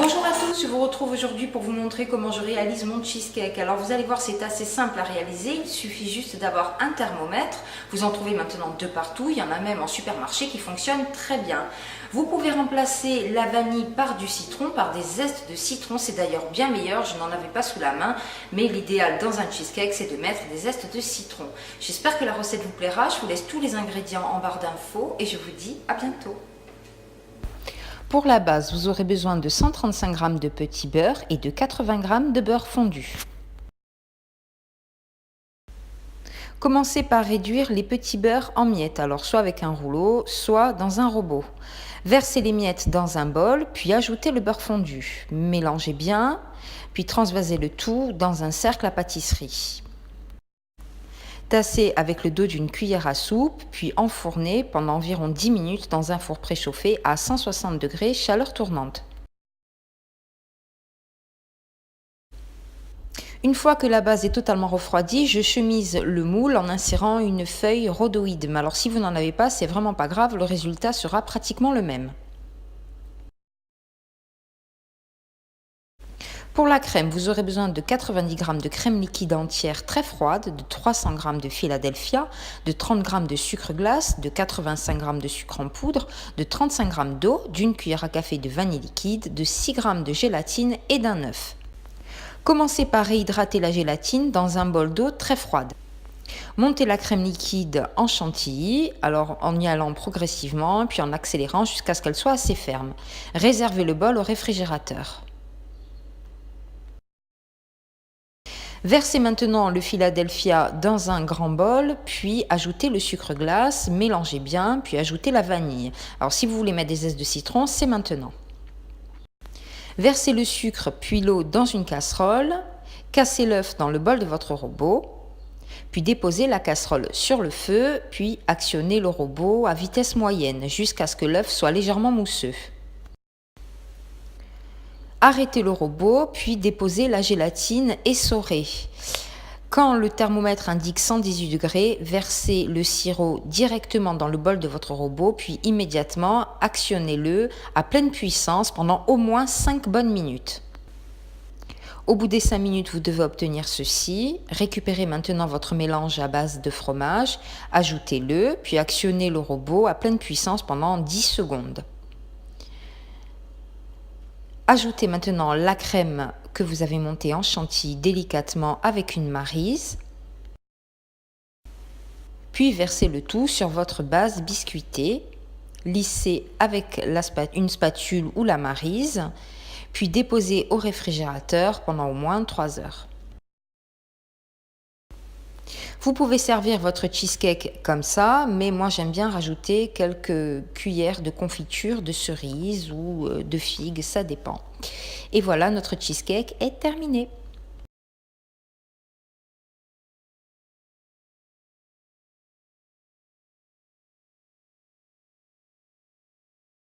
Bonjour à tous, je vous retrouve aujourd'hui pour vous montrer comment je réalise mon cheesecake. Alors vous allez voir, c'est assez simple à réaliser, il suffit juste d'avoir un thermomètre. Vous en trouvez maintenant deux partout, il y en a même en supermarché qui fonctionnent très bien. Vous pouvez remplacer la vanille par du citron, par des zestes de citron, c'est d'ailleurs bien meilleur, je n'en avais pas sous la main, mais l'idéal dans un cheesecake c'est de mettre des zestes de citron. J'espère que la recette vous plaira, je vous laisse tous les ingrédients en barre d'infos et je vous dis à bientôt. Pour la base, vous aurez besoin de 135 g de petit beurre et de 80 g de beurre fondu. Commencez par réduire les petits beurres en miettes, alors soit avec un rouleau, soit dans un robot. Versez les miettes dans un bol, puis ajoutez le beurre fondu. Mélangez bien, puis transvasez le tout dans un cercle à pâtisserie. Tassez avec le dos d'une cuillère à soupe, puis enfournez pendant environ 10 minutes dans un four préchauffé à 160 degrés, chaleur tournante. Une fois que la base est totalement refroidie, je chemise le moule en insérant une feuille rhodoïde. Mais alors si vous n'en avez pas, c'est vraiment pas grave, le résultat sera pratiquement le même. Pour la crème, vous aurez besoin de 90 g de crème liquide entière très froide, de 300 g de Philadelphia, de 30 g de sucre glace, de 85 g de sucre en poudre, de 35 g d'eau, d'une cuillère à café de vanille liquide, de 6 g de gélatine et d'un œuf. Commencez par réhydrater la gélatine dans un bol d'eau très froide. Montez la crème liquide en chantilly, alors en y allant progressivement, puis en accélérant jusqu'à ce qu'elle soit assez ferme. Réservez le bol au réfrigérateur. Versez maintenant le Philadelphia dans un grand bol, puis ajoutez le sucre glace, mélangez bien, puis ajoutez la vanille. Alors si vous voulez mettre des zestes de citron, c'est maintenant. Versez le sucre puis l'eau dans une casserole, cassez l'œuf dans le bol de votre robot, puis déposez la casserole sur le feu, puis actionnez le robot à vitesse moyenne jusqu'à ce que l'œuf soit légèrement mousseux. Arrêtez le robot, puis déposez la gélatine essorée. Quand le thermomètre indique 118 degrés, versez le sirop directement dans le bol de votre robot, puis immédiatement actionnez-le à pleine puissance pendant au moins 5 bonnes minutes. Au bout des 5 minutes, vous devez obtenir ceci. Récupérez maintenant votre mélange à base de fromage, ajoutez-le, puis actionnez le robot à pleine puissance pendant 10 secondes. Ajoutez maintenant la crème que vous avez montée en chantilly délicatement avec une maryse. Puis versez le tout sur votre base biscuitée. Lissez avec une spatule ou la maryse, puis déposez au réfrigérateur pendant au moins 3 heures. Vous pouvez servir votre cheesecake comme ça, mais moi j'aime bien rajouter quelques cuillères de confiture de cerise ou de figues, ça dépend. Et voilà, notre cheesecake est terminé.